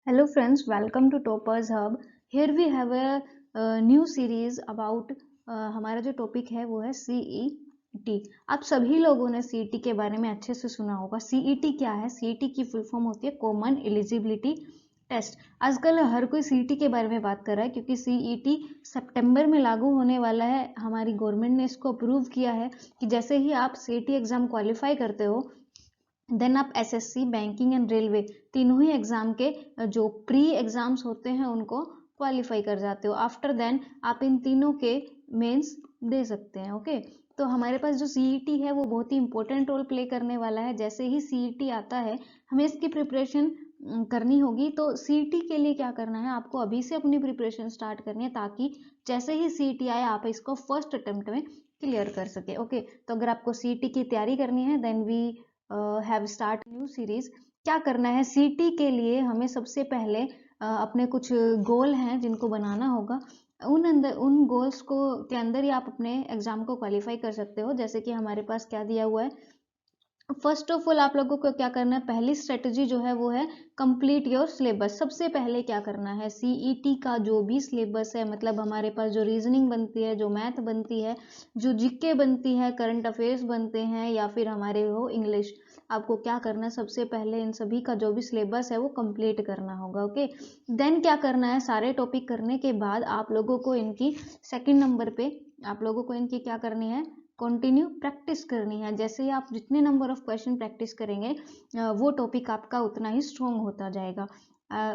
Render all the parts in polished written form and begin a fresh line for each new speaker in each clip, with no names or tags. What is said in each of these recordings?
Hello friends, welcome to Toppers Hub. Here we have a new series about हमारा जो topic है वो है CET। आप सभी लोगों ने CET के बारे में अच्छे से सुना होगा। CET क्या है? CET की फुल फॉर्म होती है कॉमन एलिजिबिलिटी टेस्ट। आजकल हर कोई CET के बारे में बात कर रहा है क्योंकि CET सितंबर में लागू होने वाला है। हमारी गवर्नमेंट ने इसको अप्रूव किया है कि जैसे ही आप CET एग्जाम क्वालिफाई करते हो देन आप एसएससी, बैंकिंग एंड रेलवे तीनों ही एग्जाम के जो प्री एग्जाम्स होते हैं उनको क्वालिफाई कर जाते हो। आफ्टर देन आप इन तीनों के मेंस दे सकते हैं। ओके, तो हमारे पास जो सीईटी है वो बहुत ही इंपॉर्टेंट रोल प्ले करने वाला है। जैसे ही सीईटी आता है हमें इसकी प्रिपरेशन करनी होगी। तो सीईटी के लिए क्या करना है, आपको अभी से अपनी प्रिपरेशन स्टार्ट करनी है ताकि जैसे ही सीईटी आए आप इसको फर्स्ट अटेम्प्ट में क्लियर कर सके। ओके, तो अगर आपको सीईटी की तैयारी करनी है then we have start new series. क्या करना है सीटी के लिए, हमें सबसे पहले अपने कुछ गोल हैं जिनको बनाना होगा। उन गोल्स को के अंदर ही आप अपने एग्जाम को क्वालिफाई कर सकते हो। जैसे कि हमारे पास क्या दिया हुआ है, फर्स्ट ऑफ ऑल आप लोगों को क्या करना है, पहली स्ट्रेटजी जो है वो है कंप्लीट योर सिलेबस। सबसे पहले क्या करना है, सीईटी का जो भी सिलेबस है, मतलब हमारे पास जो रीजनिंग बनती है, जो मैथ बनती है, जो जीके बनती है, करंट अफेयर्स बनते हैं या फिर हमारे हो इंग्लिश, आपको क्या करना है, सबसे पहले इन सभी का जो भी सिलेबस है वो कंप्लीट करना होगा। ओके, देन क्या करना है, सारे टॉपिक करने के बाद आप लोगों को इनकी सेकंड नंबर पे आप लोगों को इनकी क्या करनी है, कंटिन्यू प्रैक्टिस करनी है। जैसे ही आप जितने नंबर ऑफ क्वेश्चन प्रैक्टिस करेंगे वो टॉपिक आपका उतना ही स्ट्रॉन्ग होता जाएगा।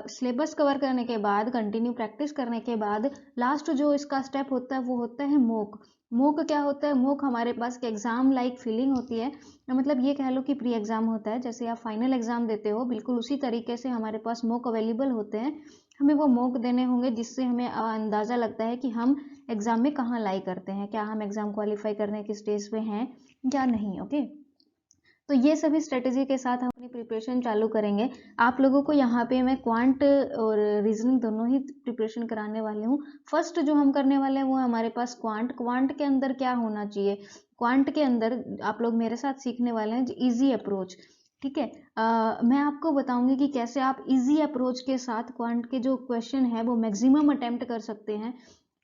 सिलेबस कवर करने के बाद, कंटिन्यू प्रैक्टिस करने के बाद लास्ट जो इसका स्टेप होता है वो होता है मॉक। मॉक क्या होता है, मॉक हमारे पास एग्जाम लाइक फीलिंग होती है। मतलब ये कह लो कि प्री एग्जाम होता है, जैसे आप फाइनल एग्जाम देते हो बिल्कुल उसी तरीके से हमारे पास मॉक अवेलेबल होते हैं। हमें वो मॉक देने होंगे जिससे हमें अंदाजा लगता है कि हम एग्जाम में कहाँ लाई करते हैं, क्या हम एग्जाम क्वालिफाई करने की स्टेज पे हैं या नहीं। ओके, तो ये सभी स्ट्रेटेजी के साथ हम अपनी प्रिपरेशन चालू करेंगे। आप लोगों को यहाँ पे मैं क्वांट और रीजनिंग दोनों ही प्रिपरेशन कराने वाली हूँ। फर्स्ट जो हम करने वाले हैं वो हमारे पास क्वांट के अंदर क्या होना चाहिए, क्वांट के अंदर आप लोग मेरे साथ सीखने वाले हैं इजी अप्रोच। ठीक है, मैं आपको बताऊंगी कि कैसे आप इजी अप्रोच के साथ क्वांट के जो क्वेश्चन है वो मैक्सिमम अटेम्प्ट कर सकते हैं।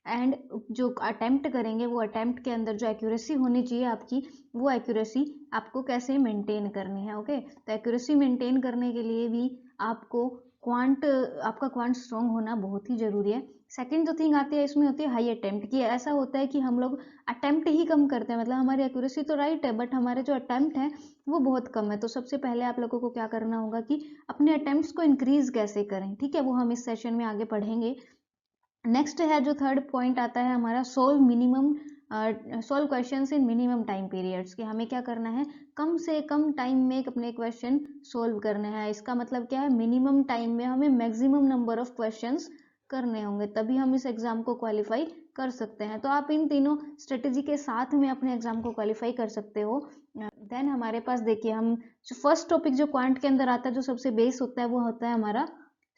एंड जो अटेम्प्ट करेंगे वो अटेम्प्ट के अंदर जो एक्यूरेसी होनी चाहिए आपकी, वो एक्यूरेसी आपको कैसे मेंटेन करनी है। ओके, तो एक्यूरेसी मेंटेन करने के लिए भी आपको आपका क्वांट स्ट्रॉन्ग होना बहुत ही जरूरी है। सेकंड जो थिंग आती है इसमें होती है हाई अटेम्प्ट की। ऐसा होता है कि हम लोग अटेम्प्ट ही कम करते हैं, मतलब हमारी एक्यूरेसी तो राइट है बट हमारे जो अटेम्प्ट है वो बहुत कम है। तो सबसे पहले आप लोगों को क्या करना होगा कि अपने अटेम्प्ट्स को इंक्रीज कैसे करें, ठीक है, वो हम इस सेशन में आगे पढ़ेंगे। नेक्स्ट है जो थर्ड पॉइंट आता है हमारा, solve questions in minimum time periods. कि हमें क्या करना है, कम से कम टाइम में अपने क्वेश्चन सोल्व करने हैं। इसका मतलब क्या है, मिनिमम टाइम में हमें मैक्सिमम नंबर ऑफ क्वेश्चंस करने होंगे, तभी हम इस एग्जाम को क्वालिफाई कर सकते हैं। तो आप इन तीनों स्ट्रेटेजी के साथ में अपने एग्जाम को क्वालिफाई कर सकते हो। देन हमारे पास देखिए, हम जो फर्स्ट टॉपिक जो क्वांट के अंदर आता है, जो सबसे बेस होता है वो होता है हमारा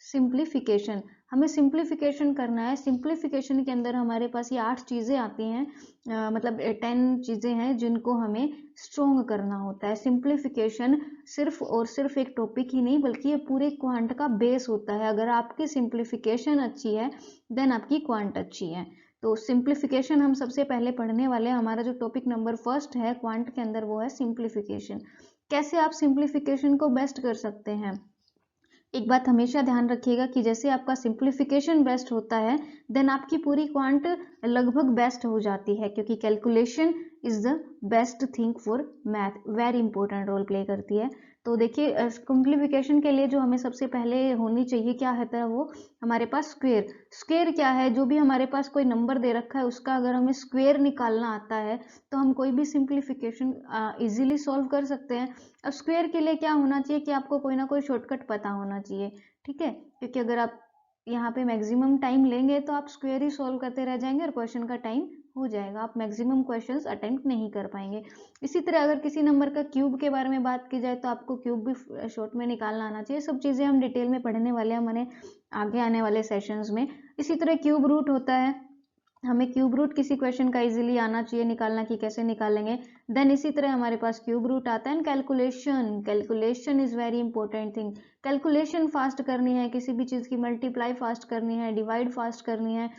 सिंप्लीफिकेशन। हमें सिंप्लीफिकेशन करना है। सिंप्लीफिकेशन के अंदर हमारे पास ये 8 चीज़ें आती हैं, मतलब 10 चीज़ें हैं जिनको हमें स्ट्रोंग करना होता है। सिंप्लीफिकेशन सिर्फ और सिर्फ एक टॉपिक ही नहीं बल्कि ये पूरे क्वांट का बेस होता है। अगर आपकी सिंप्लीफिकेशन अच्छी है देन आपकी क्वांट अच्छी है। तो सिंप्लीफिकेशन हम सबसे पहले पढ़ने वाले हैं। हमारा जो टॉपिक नंबर फर्स्ट है क्वांट के अंदर वो है सिंप्लीफिकेशन। कैसे आप सिंप्लीफिकेशन को बेस्ट कर सकते हैं, एक बात हमेशा ध्यान रखिएगा कि जैसे आपका सिंप्लीफिकेशन बेस्ट होता है देन आपकी पूरी क्वांट लगभग बेस्ट हो जाती है, क्योंकि calculation is the best thing for math, very important role play करती है। तो देखिए, सिंप्लीफिकेशन के लिए जो हमें सबसे पहले होनी चाहिए क्या होता है, वो हमारे पास स्क्वेयर। स्क्वेयर क्या है, जो भी हमारे पास कोई नंबर दे रखा है उसका अगर हमें स्क्वेयर निकालना आता है तो हम कोई भी सिंप्लीफिकेशन इजीली सॉल्व कर सकते हैं। अब स्क्वायर के लिए क्या होना चाहिए कि आपको कोई ना कोई शॉर्टकट पता होना चाहिए, ठीक है, क्योंकि अगर आप यहाँ पे मैक्सिमम टाइम लेंगे तो आप स्क्वायर ही सॉल्व करते रह जाएंगे और क्वेश्चन का टाइम हो जाएगा, आप मैक्सिमम क्वेश्चंस अटेम्प्ट नहीं कर पाएंगे। इसी तरह अगर किसी नंबर का क्यूब के बारे में बात की जाए तो आपको क्यूब भी शॉर्ट में निकालना आना चाहिए। सब चीज़ें हम डिटेल में पढ़ने वाले हैं मैंने आगे आने वाले सेशंस में। इसी तरह क्यूब रूट होता है, हमें क्यूब रूट किसी क्वेश्चन का इजीली आना चाहिए निकालना, कि कैसे निकालेंगे। देन इसी तरह हमारे पास क्यूब रूट आता है। And calculation is very important thing. Calculation fast करनी है, किसी भी चीज़ की मल्टीप्लाई फास्ट करनी है, डिवाइड फास्ट करनी है,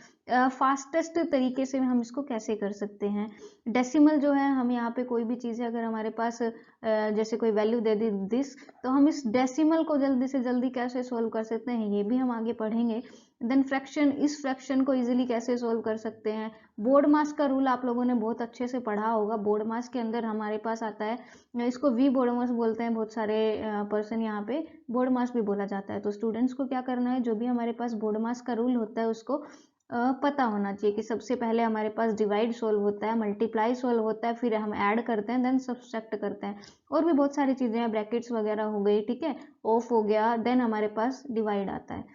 फास्टेस्ट तरीके से हम इसको कैसे कर सकते हैं। डेसिमल जो है, हम यहाँ पे कोई भी चीज़ है अगर हमारे पास जैसे कोई वैल्यू दे दी दिस, तो हम इस डेसिमल को जल्दी से जल्दी कैसे सोल्व कर सकते हैं, ये भी हम आगे पढ़ेंगे। देन फ्रैक्शन, इस फ्रैक्शन को इजीली कैसे सोल्व कर सकते हैं। बोर्ड मास का रूल आप लोगों ने बहुत अच्छे से पढ़ा होगा। बोर्ड मास के अंदर हमारे पास आता है, इसको वी बोर्ड मास बोलते हैं बहुत सारे पर्सन, यहाँ पे बोर्ड मास भी बोला जाता है। तो स्टूडेंट्स को क्या करना है, जो भी हमारे पास बोर्ड मास का रूल होता है उसको पता होना चाहिए कि सबसे पहले हमारे पास डिवाइड सोल्व होता है, मल्टीप्लाई सोल्व होता है, फिर हम ऐड करते हैं, देन सब्सट्रैक्ट करते हैं, और भी बहुत सारी चीज़ें हैं, ब्रैकेट्स वगैरह हो गई, ठीक है, ऑफ हो गया, देन हमारे पास डिवाइड आता है।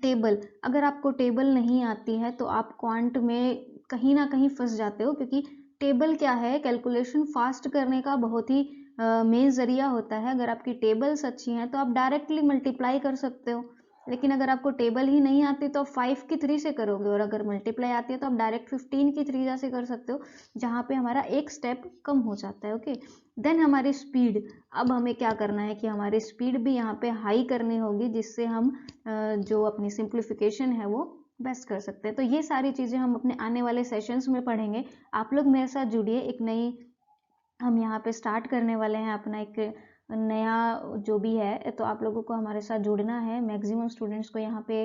टेबल, अगर आपको टेबल नहीं आती है तो आप क्वांट में कहीं ना कहीं फंस जाते हो, क्योंकि टेबल क्या है, कैलकुलेशन फास्ट करने का बहुत ही मेन जरिया होता है। अगर आपकी टेबल्स अच्छी हैं तो आप डायरेक्टली मल्टीप्लाई कर सकते हो, लेकिन अगर आपको टेबल ही नहीं आती तो आप 5 की 3 से करोगे, और अगर मल्टीप्लाई आती है तो आप डायरेक्ट 15 की 3 से कर सकते हो, जहाँ पे हमारा एक स्टेप कम हो जाता है। ओके, देन हमारी स्पीड, अब हमें क्या करना है कि हमारी स्पीड भी यहाँ पे हाई करनी होगी, जिससे हम जो अपनी सिंप्लीफिकेशन है वो बेस्ट कर सकते हैं। तो ये सारी चीज़ें हम अपने आने वाले सेशंस में पढ़ेंगे। आप लोग मेरे साथ जुड़िए, एक नई हम यहाँ पे स्टार्ट करने वाले हैं अपना एक नया जो भी है, तो आप लोगों को हमारे साथ जुड़ना है। मैक्सिमम स्टूडेंट्स को यहाँ पे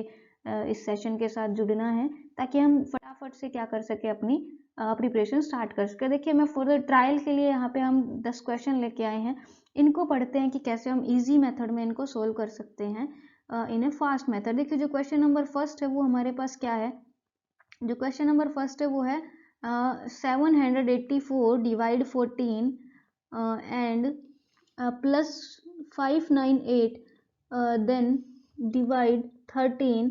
इस सेशन के साथ जुड़ना है, ताकि हम फटाफट से क्या कर सके, अपनी प्रिपरेशन स्टार्ट कर सके। देखिए, मैं फॉर द ट्रायल के लिए यहाँ पे हम 10 क्वेश्चन लेके आए हैं, इनको पढ़ते हैं कि कैसे हम ईजी मेथड में इनको सोल्व कर सकते हैं इन ए फास्ट मेथड। देखिए, जो क्वेश्चन नंबर फर्स्ट है वो हमारे पास क्या है, जो क्वेश्चन नंबर फर्स्ट है वो है 784 divide 14 and plus 598 then divide 13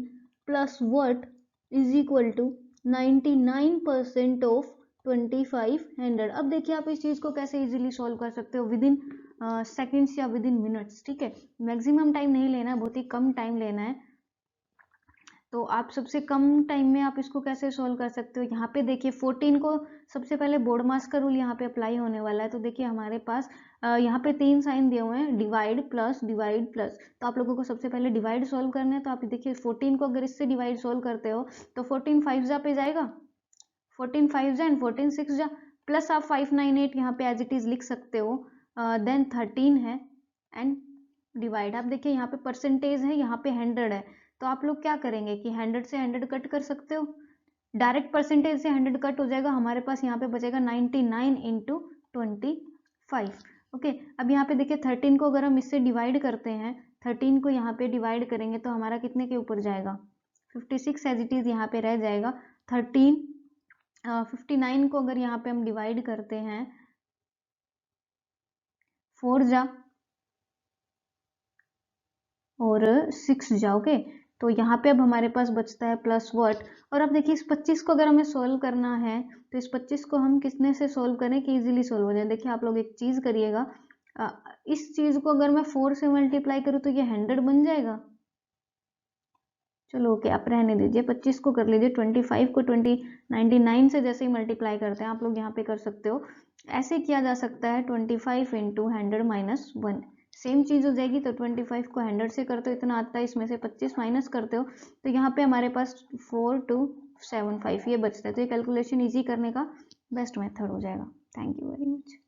plus what is equal to 99% of 2500। अब देखिए, आप इस चीज़ को कैसे इजीली सॉल्व कर सकते हो विद इन सेकेंड्स या विद इन मिनट्स, ठीक है। मैक्सिमम टाइम नहीं लेना है, बहुत ही कम टाइम लेना है। तो आप सबसे कम टाइम में आप इसको कैसे सोल्व कर सकते हो। यहाँ पे देखिए 14 को सबसे पहले बोर्ड मास का रूल यहाँ पे अप्लाई होने वाला है। तो देखिए हमारे पास यहाँ पे 3 साइन दिए हुए हैं, डिवाइड प्लस डिवाइड प्लस। तो आप लोगों को सबसे पहले डिवाइड सोल्व करना है। तो आप देखिए 14 को अगर इससे डिवाइड सोल्व करते हो तो 14 5 जा पे जाएगा, 14 5 जा एंड 14 6 जा, प्लस आप 598 यहाँ पे एज इट इज लिख सकते हो, देन 13 है एंड डिवाइड। आप देखिए यहाँ पे परसेंटेज है, यहाँ पे 100 है, तो आप लोग क्या करेंगे कि 100 से 100 कट कर सकते हो, डायरेक्ट परसेंटेज से 100 कट हो जाएगा, हमारे पास यहाँ पे बचेगा 99 इंटू 25। ओके, अब यहाँ पे देखिए 13 को अगर हम इससे डिवाइड करते हैं, 13 को यहाँ पे डिवाइड करेंगे तो हमारा कितने के ऊपर जाएगा, 56 एज इट इज यहाँ पे रह जाएगा। 59 को अगर यहाँ पे हम डिवाइड करते हैं, 4 जा और 6 जाओगे, तो यहाँ पे अब हमारे पास बचता है प्लस वर्ट। और अब देखिए इस 25 को अगर हमें सोल्व करना है तो इस 25 को हम कितने से सोल्व करें कि इजीली सोल्व हो जाए। देखिए आप लोग एक चीज़ करिएगा, इस चीज़ को अगर मैं 4 से मल्टीप्लाई करूँ तो ये 100 बन जाएगा। चलो ओके, आप रहने दीजिए, 25 को कर लीजिए, 25 को 99 से जैसे ही मल्टीप्लाई करते हैं आप लोग यहाँ पे कर सकते हो। ऐसे किया जा सकता है 25 इंटू 100 माइनस 1, सेम चीज़ हो जाएगी। तो 25 को 100 से करते हो इतना आता है, इसमें से 25 माइनस करते हो तो यहाँ पे हमारे पास 4275 ये बचता है। तो ये कैलकुलेशन ईजी करने का बेस्ट मेथड हो जाएगा। Thank you very much.